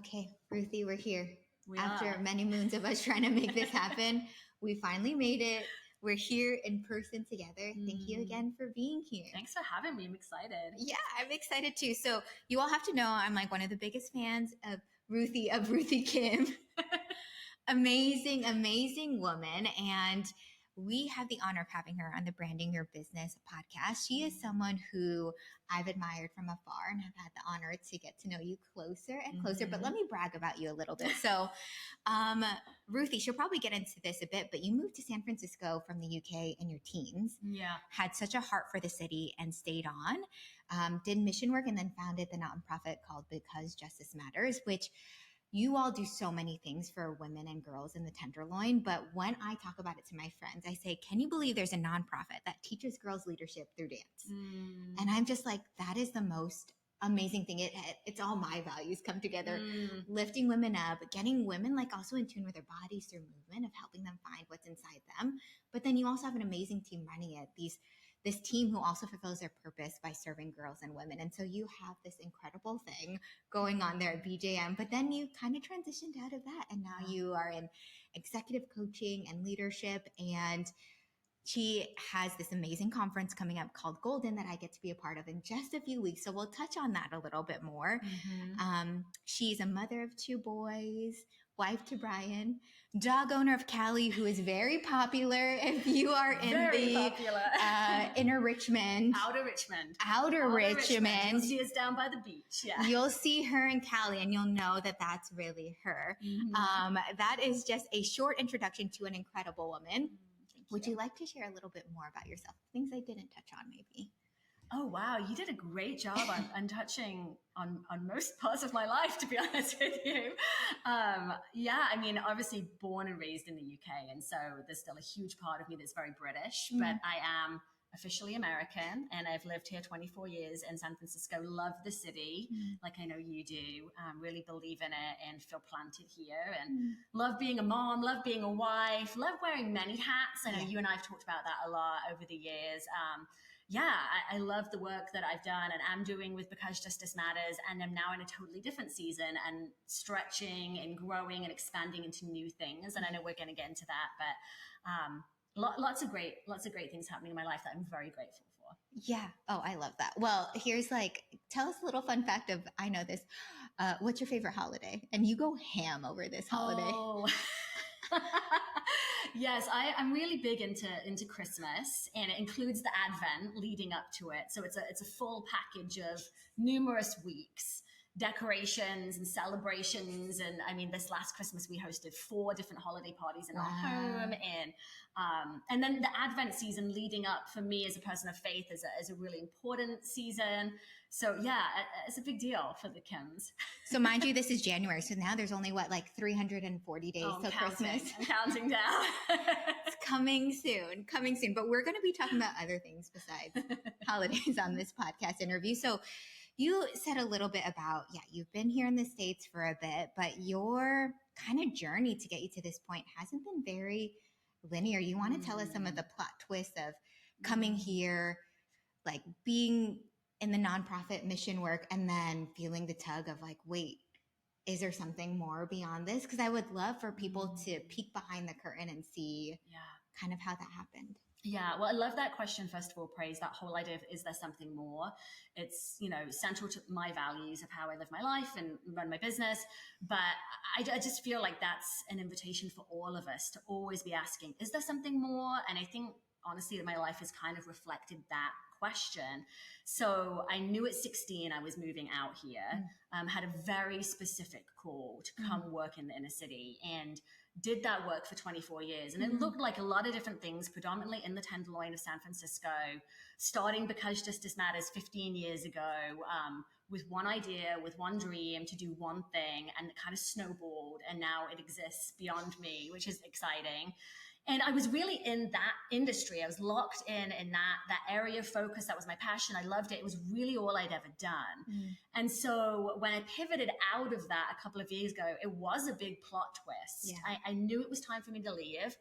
Okay, Ruthie, we're here. After many moons of us trying to make this happen, we finally made it. We're here in person together. Thank you again for being here. Thanks for having me. I'm excited. Yeah, I'm excited too. So you all have to know I'm like one of the biggest fans of Ruthie Kim. Amazing woman. And we have the honor of having her on the Branding Your Business podcast. She is someone who I've admired from afar and have had the honor to get to know you closer and closer. But let me brag about you a little bit. So, Ruthie, she'll probably get into this a bit, but you moved to San Francisco from the UK in your teens. Yeah. Had such a heart for the city and stayed on, did mission work, and then founded the nonprofit called Because Justice Matters, which you all do so many things for women and girls in the Tenderloin. But when I talk about it to my friends, I say, can you believe there's a nonprofit that teaches girls leadership through dance? And I'm just like, that is the most amazing thing. It's all my values come together, lifting women up, getting women like also in tune with their bodies through movement, of helping them find what's inside them. But then you also have an amazing team running it. This team who also fulfills their purpose by serving girls and women. And so you have this incredible thing going on there at BJM, but then you kind of transitioned out of that. And now you are in executive coaching and leadership. And she has this amazing conference coming up called Golden that I get to be a part of in just a few weeks. So we'll touch on that a little bit more. She's a mother of 2 boys, wife to Brian, dog owner of Callie, who is very popular if you are in inner Richmond. Outer Richmond. Richmond. She is down by the beach. Yeah. You'll see her in Callie and you'll know that that's really her. That is just a short introduction to an incredible woman. Would you like to share a little bit more about yourself? Things I didn't touch on, maybe. Oh, wow. You did a great job on touching on most parts of my life, to be honest with you. I mean, obviously born and raised in the UK. And so there's still a huge part of me that's very British, but I am officially American, and I've lived here 24 years in San Francisco. Love the city, like I know you do. Really believe in it and feel planted here, and love being a mom, love being a wife, love wearing many hats. I know you and I have talked about that a lot over the years. I love the work that I've done and am doing with Because Justice Matters, and I'm now in a totally different season and stretching and growing and expanding into new things. And I know we're going to get into that, but lots of great things happening in my life that I'm very grateful for. Yeah. Oh, I love that. Well, here's tell us a little fun fact of, I know this, what's your favorite holiday? And you go ham over this holiday. Oh. Yes, I'm really big into Christmas, and it includes the Advent leading up to it. So it's a full package of numerous weeks, decorations and celebrations. And I mean, this last Christmas we hosted 4 different holiday parties in our home, and then the Advent season leading up for me as a person of faith is a really important season. So yeah, it's a big deal for the Kims. So mind you, this is January. So now there's only 340 days till Christmas. I'm counting down. It's coming soon. But we're going to be talking about other things besides holidays on this podcast interview. So you said a little bit about, you've been here in the States for a bit, but your kind of journey to get you to this point hasn't been very linear. You want to tell us some of the plot twists of coming here, being in the nonprofit mission work, and then feeling the tug of wait, is there something more beyond this? Because I would love for people to peek behind the curtain and see kind of how that happened. Yeah, well, I love that question. First of all, praise that whole idea of, is there something more? It's, central to my values of how I live my life and run my business. But I just feel like that's an invitation for all of us to always be asking, is there something more? And I think, honestly, that my life has kind of reflected that question. So I knew at 16 I was moving out here, had a very specific call to come work in the inner city, and did that work for 24 years. And it looked like a lot of different things, predominantly in the Tenderloin of San Francisco, starting Because Justice Matters 15 years ago, with one idea, with one dream to do one thing, and it kind of snowballed. And now it exists beyond me, which is exciting. And I was really in that industry. I was locked in that area of focus. That was my passion. I loved it. It was really all I'd ever done. And so when I pivoted out of that a couple of years ago, it was a big plot twist. Yeah. I knew it was time for me to leave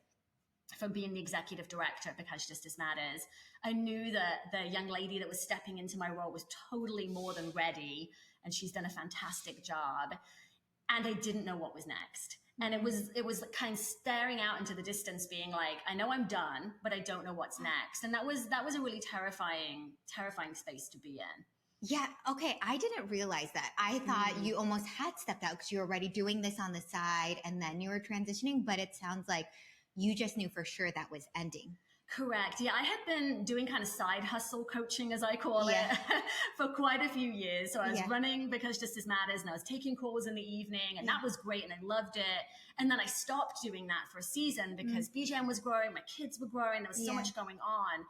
from being the executive director Because Justice Matters. I knew that the young lady that was stepping into my role was totally more than ready, and she's done a fantastic job. and I didn't know what was next. And it was kind of staring out into the distance, being like, I know I'm done, but I don't know what's next. And that was a really terrifying space to be in. Yeah. Okay. I didn't realize that. I thought you almost had stepped out because you were already doing this on the side and then you were transitioning, but it sounds like you just knew for sure that was ending. Correct. Yeah, I had been doing kind of side hustle coaching, as I call it, for quite a few years. So I was running Because Justice Matters, and I was taking calls in the evening, and that was great, and I loved it. And then I stopped doing that for a season because BGM was growing, my kids were growing, there was so much going on.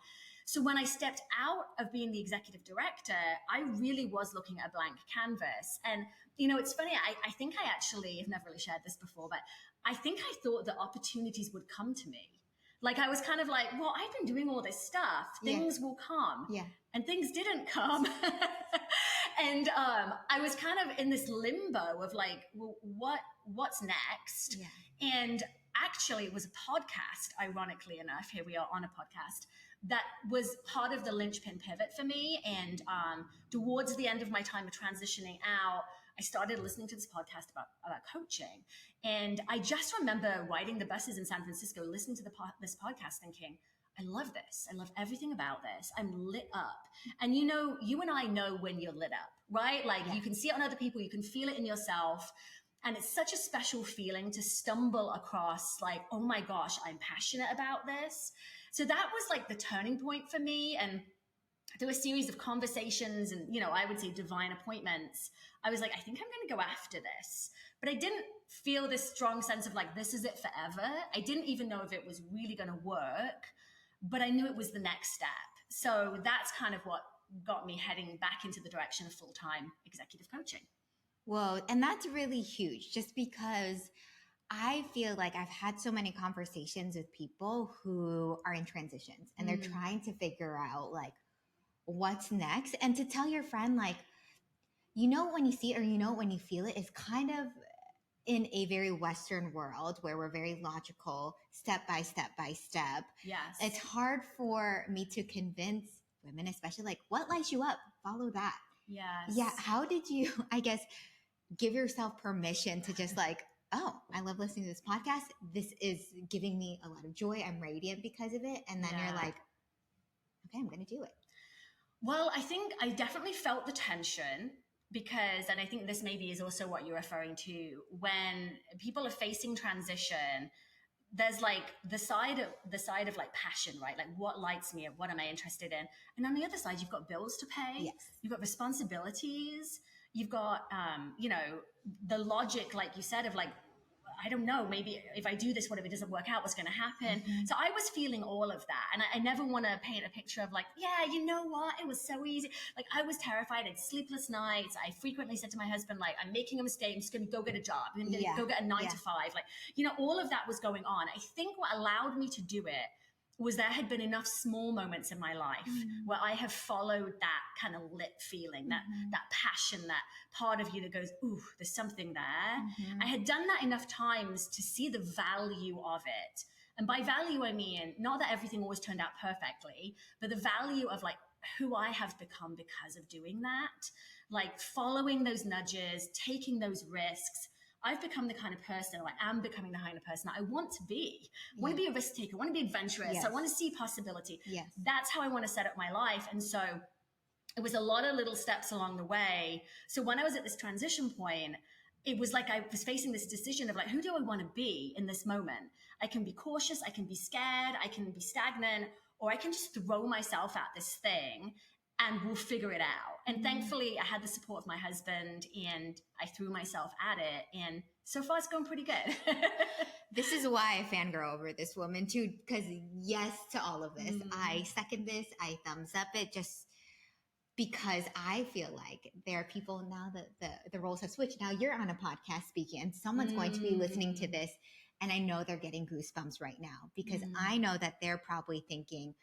So when I stepped out of being the executive director, I really was looking at a blank canvas. And, you know, it's funny, I think I actually have never really shared this before, but I think I thought that opportunities would come to me. Like I was kind of like, well, I've been doing all this stuff. Things will come. Yeah. And things didn't come. And I was kind of in this limbo of like, well, what's next? Yeah. And actually it was a podcast, ironically enough, here we are on a podcast, that was part of the linchpin pivot for me. And towards the end of my time of transitioning out, I started listening to this podcast about coaching. And I just remember riding the buses in San Francisco, listening to this podcast thinking, I love this. I love everything about this. I'm lit up. And you know, you and I know when you're lit up, right? Like you can see it on other people, you can feel it in yourself. And it's such a special feeling to stumble across like, oh my gosh, I'm passionate about this. So that was like the turning point for me. And through a series of conversations and, you know, I would say divine appointments, I was like, I think I'm going to go after this. But I didn't feel this strong sense of like, this is it forever. I didn't even know if it was really going to work, but I knew it was the next step. So that's kind of what got me heading back into the direction of full-time executive coaching. Well, and that's really huge just because I feel like I've had so many conversations with people who are in transitions and they're trying to figure out like, what's next? And to tell your friend, like, you know, when you see it or you know, when you feel it is kind of in a very Western world where we're very logical, step by step by step. Yes. It's hard for me to convince women, especially like what lights you up, follow that. Yes. Yeah. How did you, I guess, give yourself permission to just like, oh, I love listening to this podcast. This is giving me a lot of joy. I'm radiant because of it. And then you're like, okay, I'm going to do it. Well, I think I definitely felt the tension because, and I think this maybe is also what you're referring to, when people are facing transition, there's like the side of like passion, right? Like what lights me up, what am I interested in? And on the other side, you've got bills to pay. Yes. You've got responsibilities. You've got, you know, the logic, like you said, of like, I don't know, maybe if I do this, what if it doesn't work out? What's going to happen? So I was feeling all of that. And I never want to paint a picture of like, yeah, you know what? It was so easy. Like I was terrified. I had sleepless nights. I frequently said to my husband, like, I'm making a mistake. I'm just going to go get a job. I'm going to go get a 9 to 5. Like, you know, all of that was going on. I think what allowed me to do it was there had been enough small moments in my life where I have followed that kind of lit feeling, that passion, that part of you that goes, ooh, there's something there. I had done that enough times to see the value of it. And by value, I mean, not that everything always turned out perfectly, but the value of like who I have become because of doing that, like following those nudges, taking those risks. I've become the kind of person, or I am becoming the kind of person that I want to be. I want to be a risk taker. I want to be adventurous. Yes. I want to see possibility. Yes. That's how I want to set up my life. And so it was a lot of little steps along the way. So when I was at this transition point, it was like I was facing this decision of like, who do I want to be in this moment? I can be cautious. I can be scared. I can be stagnant, or I can just throw myself at this thing and we'll figure it out. And thankfully, I had the support of my husband and I threw myself at it. And so far, it's going pretty good. This is why I fangirl over this woman too, because yes to all of this. I second this. I thumbs up it just because I feel like there are people now that the roles have switched. Now you're on a podcast speaking and someone's going to be listening to this. And I know they're getting goosebumps right now because I know that they're probably thinking,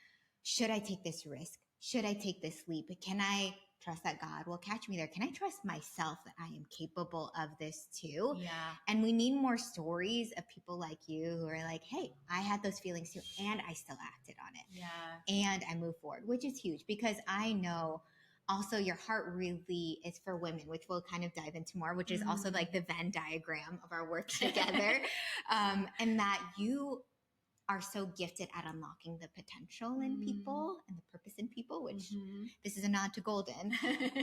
should I take this risk? Should I take this leap? Can I trust that God will catch me there? Can I trust myself that I am capable of this too? Yeah. And we need more stories of people like you who are like, hey, I had those feelings too, and I still acted on it. Yeah. And I moved forward, which is huge because I know also your heart really is for women, which we'll kind of dive into more, which is also like the Venn diagram of our work together. And that you are so gifted at unlocking the potential in people and the purpose in people, which this is a nod to Golden.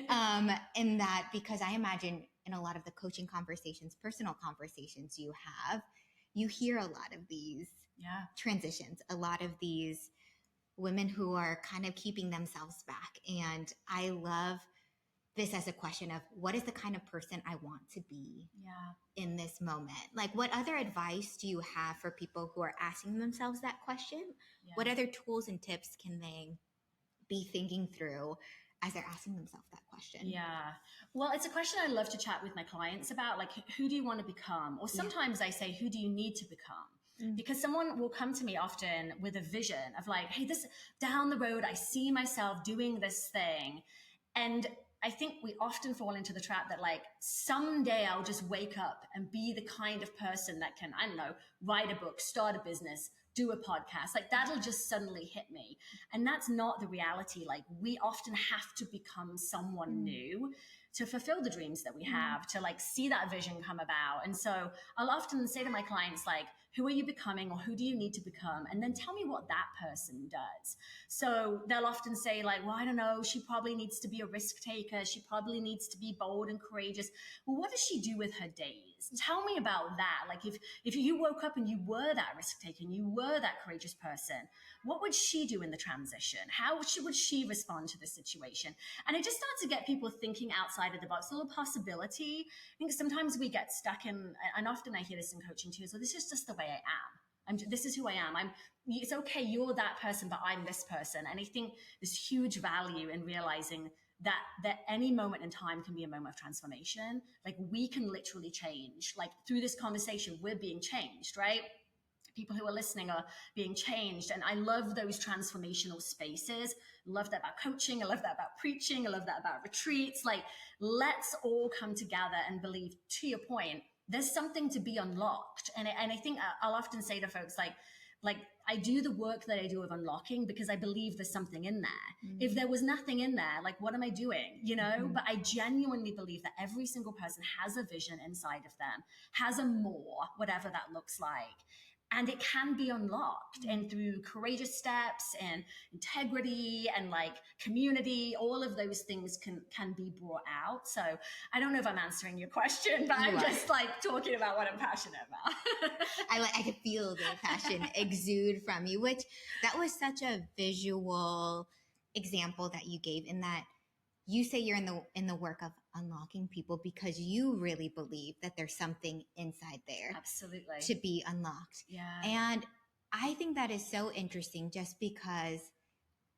And that, because I imagine in a lot of the coaching conversations, personal conversations you have, you hear a lot of these transitions, a lot of these women who are kind of keeping themselves back. And I love this as a question of what is the kind of person I want to be in this moment? Like, what other advice do you have for people who are asking themselves that question? What other tools and tips can they be thinking through as they're asking themselves that question? Yeah. Well, it's a question I love to chat with my clients about, like, who do you want to become? Or sometimes I say, who do you need to become? Because someone will come to me often with a vision of like, hey, this down the road, I see myself doing this thing. And I think we often fall into the trap that like someday I'll just wake up and be the kind of person that can, I don't know, write a book, start a business, do a podcast. Like that'll just suddenly hit me. And that's not the reality. Like we often have to become someone new to fulfill the dreams that we have, to like see that vision come about. And so I'll often say to my clients, like, who are you becoming, or who do you need to become? And then tell me what that person does. So they'll often say like, well, I don't know, she probably needs to be a risk taker. She probably needs to be bold and courageous. Well, what does she do with her days? Tell me about that. Like if you woke up and you were that risk taker and you were that courageous person, what would she do in the transition? How would she respond to the situation? And it just starts to get people thinking outside of the box, a little possibility. I think sometimes we get stuck in, and often I hear this in coaching too, so this is just the way I am. This is who I am. It's okay, you're that person, but I'm this person. And I think there's huge value in realizing that any moment in time can be a moment of transformation. Like we can literally change. Like through this conversation, we're being changed, right? People who are listening are being changed. And I love those transformational spaces. Love that about coaching. I love that about preaching. I love that about retreats. Like, let's all come together and believe, to your point, there's something to be unlocked. And I think I'll often say to folks, like I do the work that I do of unlocking because I believe there's something in there. If there was nothing in there, like what am I doing? You know, but I genuinely believe that every single person has a vision inside of them, has a more, whatever that looks like. And it can be unlocked, and through courageous steps and integrity and like community, all of those things can be brought out. So I don't know if I'm answering your question, but I'm just like talking about what I'm passionate about. I could feel the passion exude from you, which that was such a visual example that you gave, in that you say you're in the work of unlocking people because you really believe that there's something inside there absolutely to be unlocked. Yeah. And I think that is so interesting, just because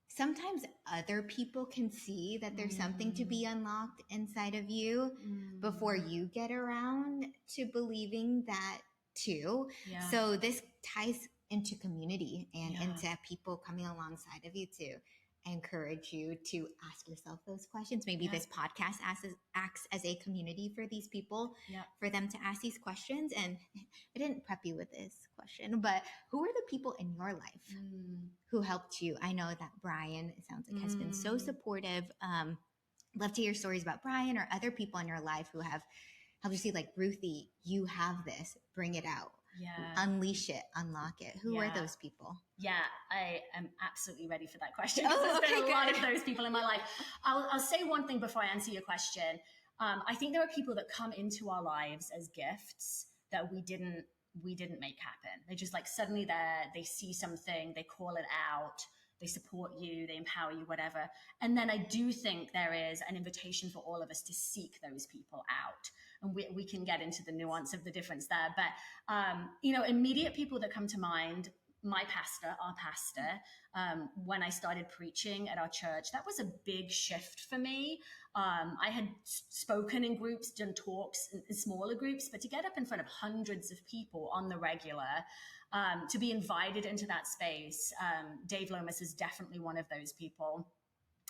sometimes other people can see that there's something to be unlocked inside of you before you get around to believing that too. Yeah. So this ties into community and into people coming alongside of you too. I encourage you to ask yourself those questions. Maybe this podcast acts as a community for these people, for them to ask these questions. And I didn't prep you with this question, but who are the people in your life who helped you? I know that Brian, it sounds like, has been so supportive. Love to hear stories about Brian or other people in your life who have helped you see, like, Ruthie, you have this, bring it out. Unleash it, unlock it. Who are those people? Yeah, I am absolutely ready for that question. There's been a lot of those people in my life. I'll say one thing before I answer your question. I think there are people that come into our lives as gifts that we didn't make happen. They're just like suddenly there, they see something, they call it out, they support you, they empower you, whatever. And then I do think there is an invitation for all of us to seek those people out. And we can get into the nuance of the difference there. But, immediate people that come to mind, my pastor, our pastor, when I started preaching at our church, that was a big shift for me. I had spoken in groups, done talks in smaller groups, but to get up in front of hundreds of people on the regular, to be invited into that space, Dave Lomas is definitely one of those people.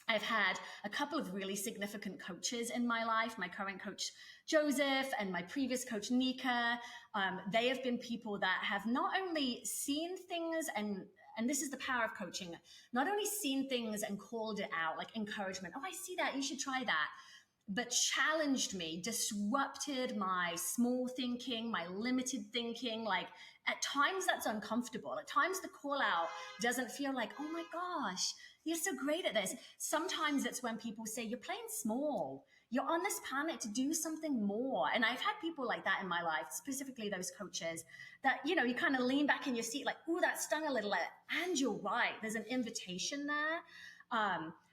I've had a couple of really significant coaches in my life, my current coach, Joseph, and my previous coach, Nika. They have been people that have not only seen things and and this is the power of coaching, not only seen things and called it out, like encouragement. Oh, I see that. You should try that. But challenged me, disrupted my small thinking, my limited thinking. Like at times that's uncomfortable. At times the call out doesn't feel like, oh my gosh, you're so great at this. Sometimes it's when people say, you're playing small. You're on this planet to do something more. And I've had people like that in my life, specifically those coaches that, you kind of lean back in your seat like, ooh, that stung a little. And you're right. There's an invitation there.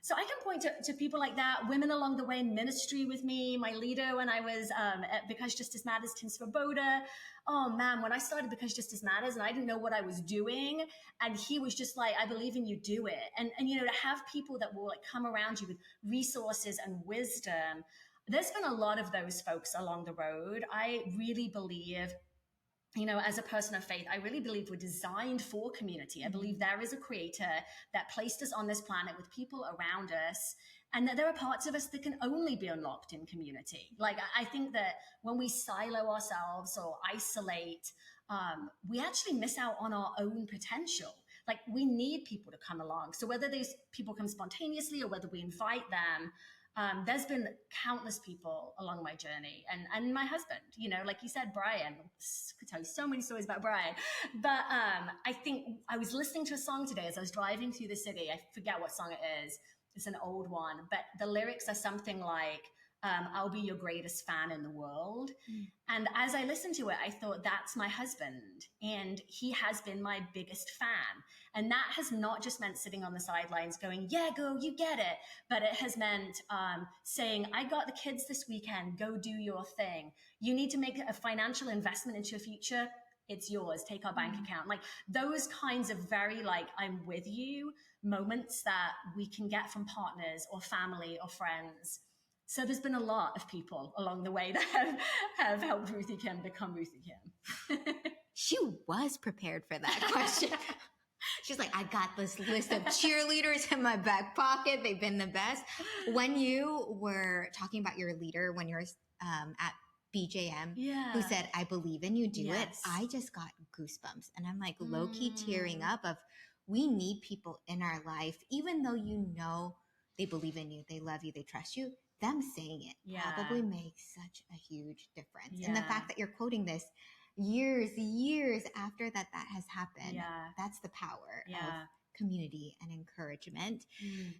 So I can point to people like that, women along the way in ministry with me, my leader when I was at Because Justice Matters, Tim Svoboda. Oh man, when I started Because Justice Matters and I didn't know what I was doing, and he was just like, I believe in you, do it. And to have people that will like come around you with resources and wisdom. There's been a lot of those folks along the road. I really believe, as a person of faith, I really believe we're designed for community. I believe there is a creator that placed us on this planet with people around us, and that there are parts of us that can only be unlocked in community. Like, I think that when we silo ourselves or isolate, we actually miss out on our own potential. Like, we need people to come along. So whether these people come spontaneously or whether we invite them, there's been countless people along my journey, and my husband, like you said, Brian. Could tell you so many stories about Brian, but I think I was listening to a song today as I was driving through the city. I forget what song it is. It's an old one, but the lyrics are something like, I'll be your greatest fan in the world. And as I listened to it, I thought, that's my husband. And he has been my biggest fan. And that has not just meant sitting on the sidelines going, yeah, go, you get it. But it has meant saying, I got the kids this weekend, go do your thing. You need to make a financial investment into your future. It's yours. Take our bank account. Like those kinds of very like, I'm with you moments that we can get from partners or family or friends. So there's been a lot of people along the way that have helped Ruthie Kim become Ruthie Kim. She was prepared for that question. She's like, I got this list of cheerleaders in my back pocket. They've been the best. When you were talking about your leader, when you're at BJM, who said, I believe in you, do it. I just got goosebumps. And I'm like low-key tearing up of, we need people in our life, even though they believe in you, they love you, they trust you. Them saying it probably makes such a huge difference. And the fact that you're quoting this years after that has happened, that's the power of community and encouragement.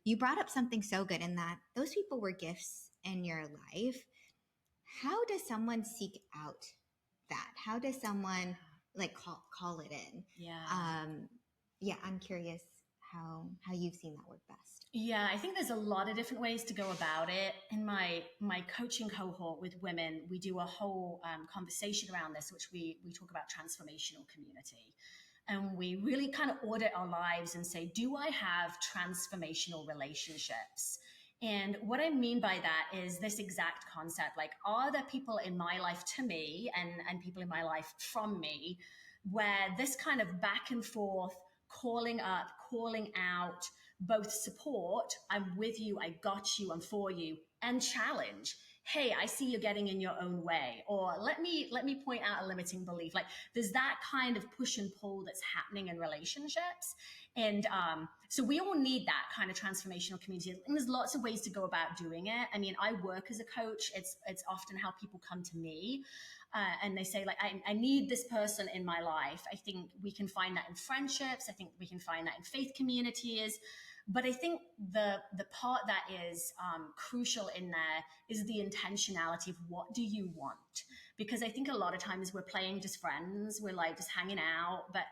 You brought up something so good in that those people were gifts in your life. How does someone seek out that? How does someone like call it in? I'm curious how you've seen that work best. Yeah, I think there's a lot of different ways to go about it. In my coaching cohort with women, we do a whole conversation around this, which we talk about transformational community. And we really kind of audit our lives and say, do I have transformational relationships? And what I mean by that is this exact concept. Like, are there people in my life to me and people in my life from me where this kind of back and forth, calling up, calling out, both support, I'm with you, I got you, I'm for you, and challenge. Hey, I see you're getting in your own way. Or let me point out a limiting belief. Like there's that kind of push and pull that's happening in relationships. And so we all need that kind of transformational community. And there's lots of ways to go about doing it. I mean, I work as a coach. It's often how people come to me. And they say, like, I need this person in my life. I think we can find that in friendships. I think we can find that in faith communities. But I think the part that is crucial in there is the intentionality of what do you want? Because I think a lot of times we're playing just friends. We're like just hanging out. But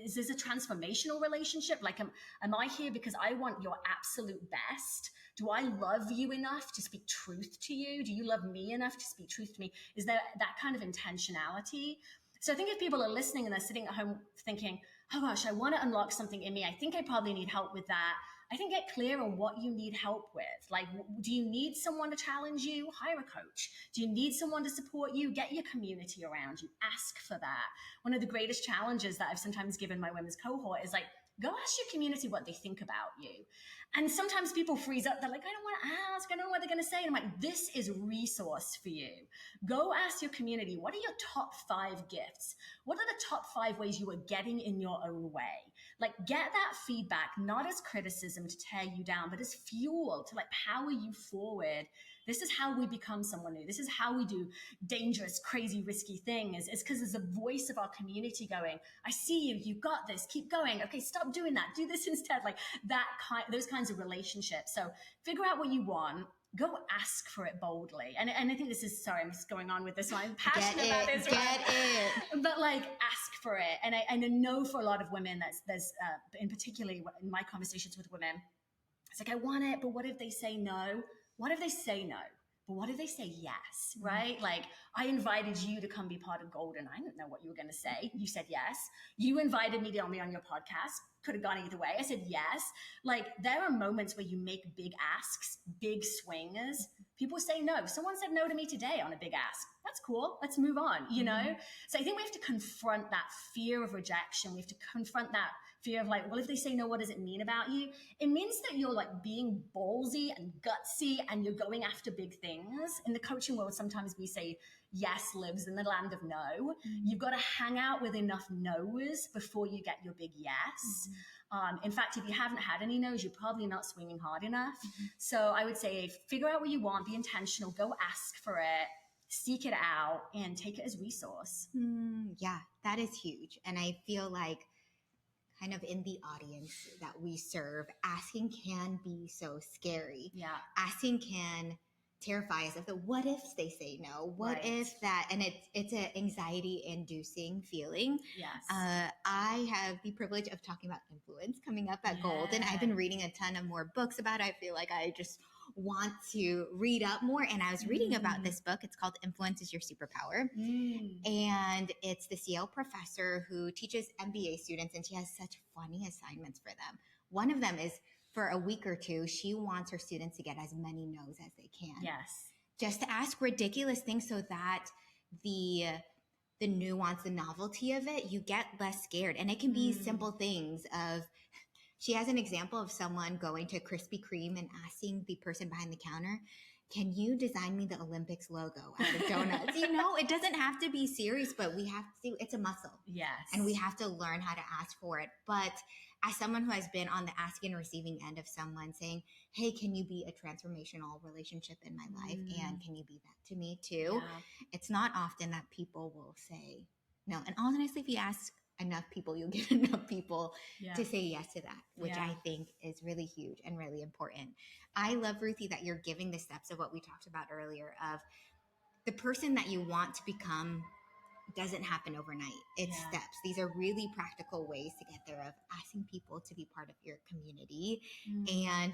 is this a transformational relationship? Like, am I here because I want your absolute best? Do I love you enough to speak truth to you? Do you love me enough to speak truth to me? Is there that kind of intentionality? So I think if people are listening and they're sitting at home thinking, oh gosh, I want to unlock something in me. I think I probably need help with that. I think get clear on what you need help with. Like, do you need someone to challenge you? Hire a coach. Do you need someone to support you? Get your community around you. Ask for that. One of the greatest challenges that I've sometimes given my women's cohort is like, go ask your community what they think about you. And sometimes people freeze up. They're like, I don't want to ask. I don't know what they're going to say. And I'm like, this is resource for you. Go ask your community, what are your top 5 gifts? What are the top 5 ways you are getting in your own way? Like, get that feedback, not as criticism to tear you down, but as fuel to like power you forward. This is how we become someone new. This is how we do dangerous, crazy, risky things. It's because there's a voice of our community going, I see you, you got this, keep going. Okay, stop doing that. Do this instead. Like those kinds of relationships. So figure out what you want. Go ask for it boldly. And I think this is, sorry, I'm just going on with this one. I'm passionate about this. Get it. But like, ask for it. And I know for a lot of women, there's in particularly in my conversations with women, it's like, I want it, but what if they say no? What if they say no? But what if they say yes, right? Like, I invited you to come be part of Golden. I didn't know what you were going to say. You said yes. You invited me to be on your podcast. Could have gone either way. I said yes. Like, there are moments where you make big asks, big swings. People say no. Someone said no to me today on a big ask. That's cool. Let's move on, you know? So I think we have to confront that fear of rejection. We have to confront that fear of like, well, if they say no, what does it mean about you? It means that you're like being ballsy and gutsy and you're going after big things. In the coaching world, sometimes we say yes lives in the land of no. You've got to hang out with enough no's before you get your big yes. In fact, if you haven't had any no's, you're probably not swinging hard enough. So I would say, figure out what you want, be intentional, go ask for it, seek it out, and take it as resource. Yeah, that is huge. And I feel like kind of in the audience that we serve, asking can be so scary. Yeah. Asking can terrify us of the what ifs they say no. What if that, and it's an anxiety inducing feeling. Yes. I have the privilege of talking about influence coming up at Golden. I've been reading a ton of more books about it. I feel like I just want to read up more. And I was reading about this book. It's called Influence is Your Superpower. And it's this Yale professor who teaches MBA students, and she has such funny assignments for them. One of them is for a week or two, she wants her students to get as many no's as they can. Yes. Just to ask ridiculous things so that the nuance, the novelty of it, you get less scared. And it can be simple things of, she has an example of someone going to Krispy Kreme and asking the person behind the counter, can you design me the Olympics logo out of donuts? You know, it doesn't have to be serious, but we have to, it's a muscle. Yes. And we have to learn how to ask for it. But as someone who has been on the asking and receiving end of someone saying, hey, can you be a transformational relationship in my life? And can you be that to me too? Yeah. It's not often that people will say no. And honestly, if you ask enough people, you'll get enough people to say yes to that, which I think is really huge and really important. I love, Ruthie, that you're giving the steps of what we talked about earlier of the person that you want to become doesn't happen overnight. It's steps. These are really practical ways to get there, of asking people to be part of your community and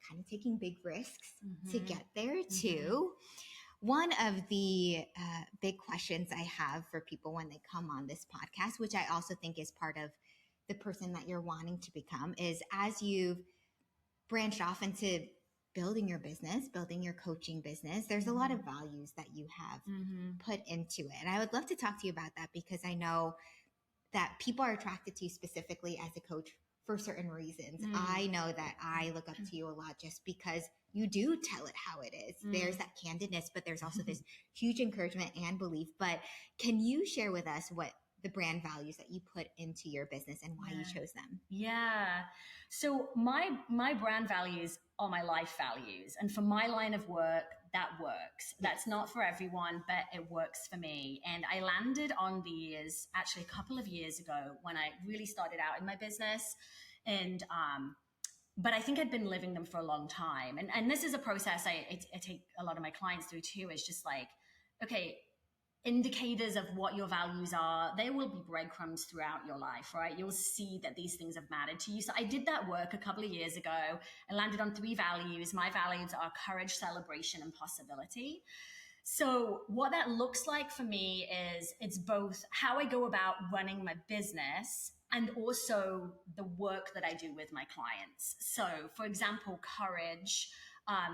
kind of taking big risks to get there too. One of the big questions I have for people when they come on this podcast, which I also think is part of the person that you're wanting to become, is as you've branched off into building your business, building your coaching business, there's a lot of values that you have put into it. And I would love to talk to you about that, because I know that people are attracted to you specifically as a coach for certain reasons. I know that I look up to you a lot just because you do tell it how it is. There's that candidness, but there's also this huge encouragement and belief. But can you share with us what the brand values that you put into your business and why you chose them? Yeah. So my brand values are my life values. And for my line of work, that works. That's not for everyone, but it works for me. And I landed on these actually a couple of years ago when I really started out in my business. And, but I think I'd been living them for a long time. And this is a process I take a lot of my clients through too. Is just like, okay, indicators of what your values are. There will be breadcrumbs throughout your life, right? You'll see that these things have mattered to you. So I did that work a couple of years ago. I landed on 3 values. My values are courage, celebration, and possibility. So what that looks like for me is it's both how I go about running my business and also the work that I do with my clients. So for example, courage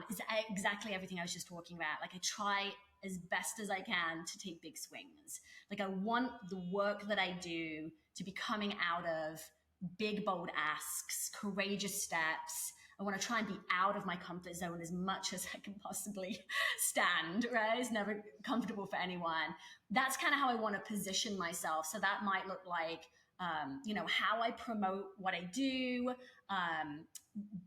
is exactly everything I was just talking about. Like I try as best as I can to take big swings. Like I want the work that I do to be coming out of big, bold asks, courageous steps. I want to try and be out of my comfort zone as much as I can possibly stand, right? It's never comfortable for anyone. That's kind of how I want to position myself. So that might look like, how I promote what I do,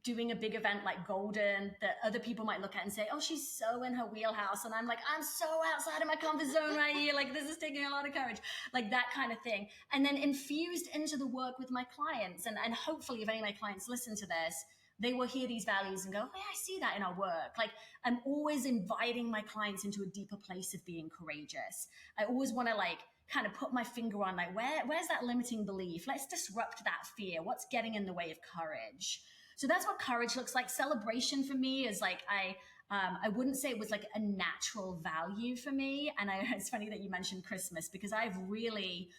doing a big event like Golden that other people might look at and say, oh, she's so in her wheelhouse. And I'm like, I'm so outside of my comfort zone right here. Like, this is taking a lot of courage, like that kind of thing. And then infused into the work with my clients. And hopefully if any of my clients listen to this, they will hear these values and go, oh, yeah, I see that in our work. Like, I'm always inviting my clients into a deeper place of being courageous. I always want to kind of put my finger on where's that limiting belief? Let's disrupt that fear. What's getting in the way of courage? So that's what courage looks like. Celebration for me is I wouldn't say it was like a natural value for me. And it's funny that you mentioned Christmas, because I've really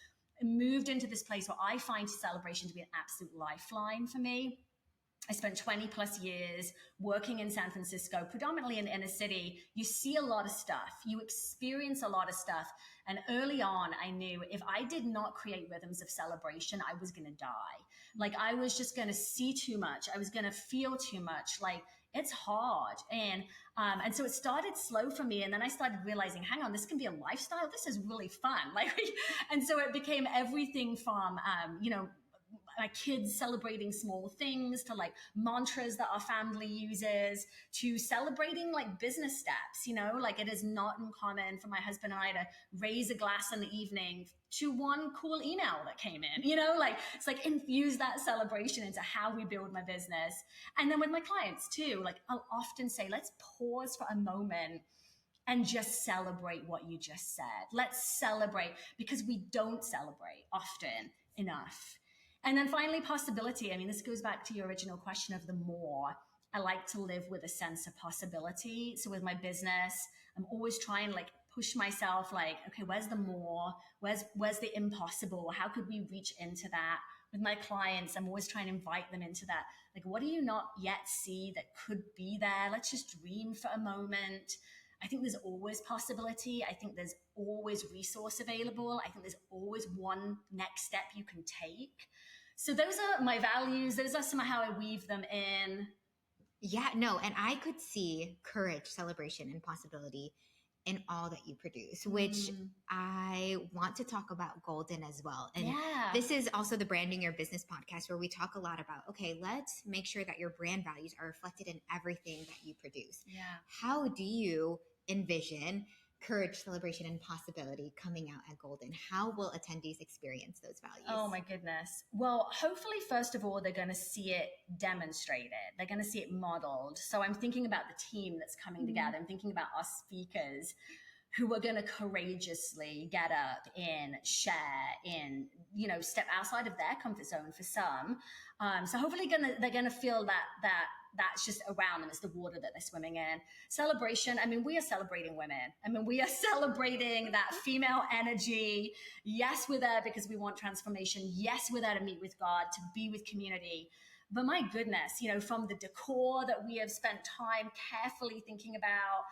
moved into this place where I find celebration to be an absolute lifeline for me. I spent 20 plus years working in San Francisco, predominantly in the inner city. You see a lot of stuff, you experience a lot of stuff. And early on, I knew if I did not create rhythms of celebration, I was going to die. Like, I was just going to see too much. I was going to feel too much. Like, it's hard. And so it started slow for me. And then I started realizing, hang on, this can be a lifestyle. This is really fun. And so it became everything from, my kids celebrating small things to like mantras that our family uses to celebrating like business steps. Like, it is not uncommon for my husband and I to raise a glass in the evening to one cool email that came in, it's like infuse that celebration into how we build my business. And then with my clients too, like, I'll often say, let's pause for a moment and just celebrate what you just said. Let's celebrate, because we don't celebrate often enough. And then finally, possibility. I mean, this goes back to your original question of the more. I like to live with a sense of possibility. So with my business, I'm always trying push myself okay, where's the more? Where's the impossible? How could we reach into that? With my clients, I'm always trying to invite them into that. Like, what do you not yet see that could be there? Let's just dream for a moment. I think there's always possibility. I think there's always resource available. I think there's always one next step you can take. So those are my values. Those are some of how I weave them in. Yeah, no, and I could see courage, celebration, and possibility in all that you produce, which I want to talk about Golden as well. And this is also the Branding Your Business podcast, where we talk a lot about, okay, let's make sure that your brand values are reflected in everything that you produce. Yeah. How do you envision courage, celebration, and possibility coming out at Golden? How will attendees experience those values? Oh my goodness. Well, hopefully, first of all, they're going to see it demonstrated. They're going to see it modeled. So I'm thinking about the team that's coming together. I'm thinking about our speakers who are going to courageously get up and share in, step outside of their comfort zone for some. So hopefully they're going to feel that's just around them. It's the water that they're swimming in. Celebration. I mean, we are celebrating women. I mean, we are celebrating that female energy. Yes, we're there because we want transformation. Yes, we're there to meet with God, to be with community. But my goodness, from the decor that we have spent time carefully thinking about,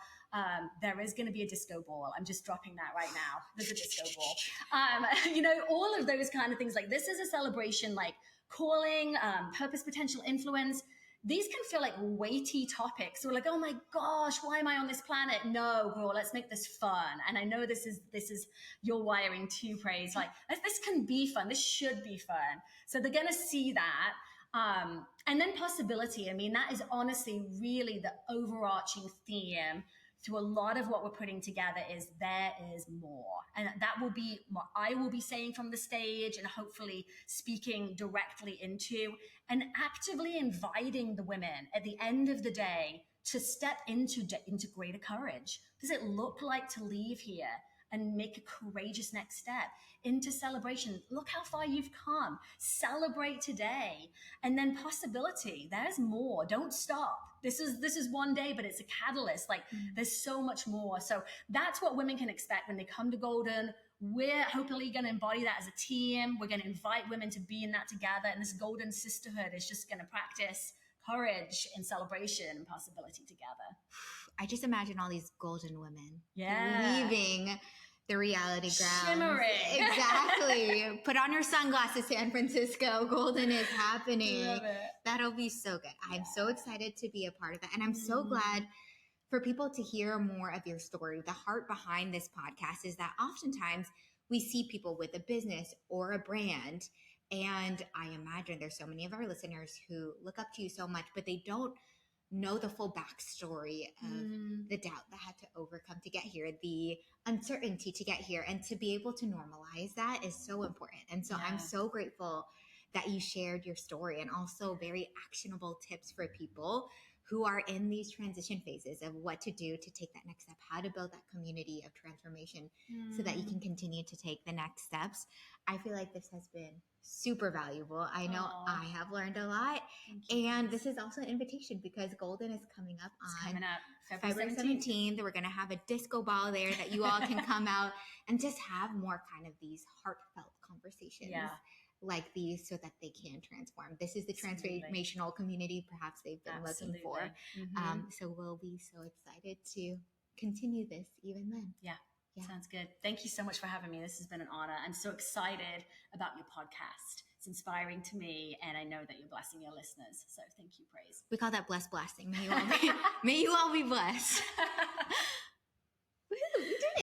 there is going to be a disco ball. I'm just dropping that right now. There's a disco ball. All of those kind of things. Like, this is a celebration, like calling, purpose, potential, influence. These can feel like weighty topics. So we're like, oh my gosh, why am I on this planet? No, girl, let's make this fun. And I know this is your wiring too, Praise. Like, this can be fun. This should be fun. So they're going to see that. And then possibility. I mean, that is honestly really the overarching theme through a lot of what we're putting together is there is more. And that will be what I will be saying from the stage and hopefully speaking directly into and actively inviting the women at the end of the day to step into greater courage. What does it look like to leave here and make a courageous next step into celebration? Look how far you've come. Celebrate today. And then possibility. There's more. Don't stop. This is one day, but it's a catalyst. Like, there's so much more. So that's what women can expect when they come to Golden. We're hopefully going to embody that as a team. We're going to invite women to be in that together. And this Golden sisterhood is just going to practice courage and celebration and possibility together. I just imagine all these golden women weaving The reality grounds. Shimmering. Exactly. Put on your sunglasses, San Francisco. Golden is happening. Love it. That'll be so good. I'm so excited to be a part of that. And I'm so glad for people to hear more of your story. The heart behind this podcast is that oftentimes we see people with a business or a brand. And I imagine there's so many of our listeners who look up to you so much, but they don't know the full backstory of the doubt that had to overcome to get here, the uncertainty to get here, and to be able to normalize that is so important. And so I'm so grateful that you shared your story and also very actionable tips for people who are in these transition phases of what to do to take that next step, how to build that community of transformation so that you can continue to take the next steps. I feel like this has been super valuable. I know I have learned a lot. And this is also an invitation because Golden is coming up on February 17th. We're going to have a disco ball there that you all can come out and just have more kind of these heartfelt conversations like these so that they can transform. This is the transformational community perhaps they've been looking for. So we'll be so excited to continue this even then. Yeah. Sounds good. Thank you so much for having me. This has been an honor. I'm so excited about your podcast. It's inspiring to me, and I know that you're blessing your listeners. So thank you, Praise. We call that blessed blasting. May you all be blessed.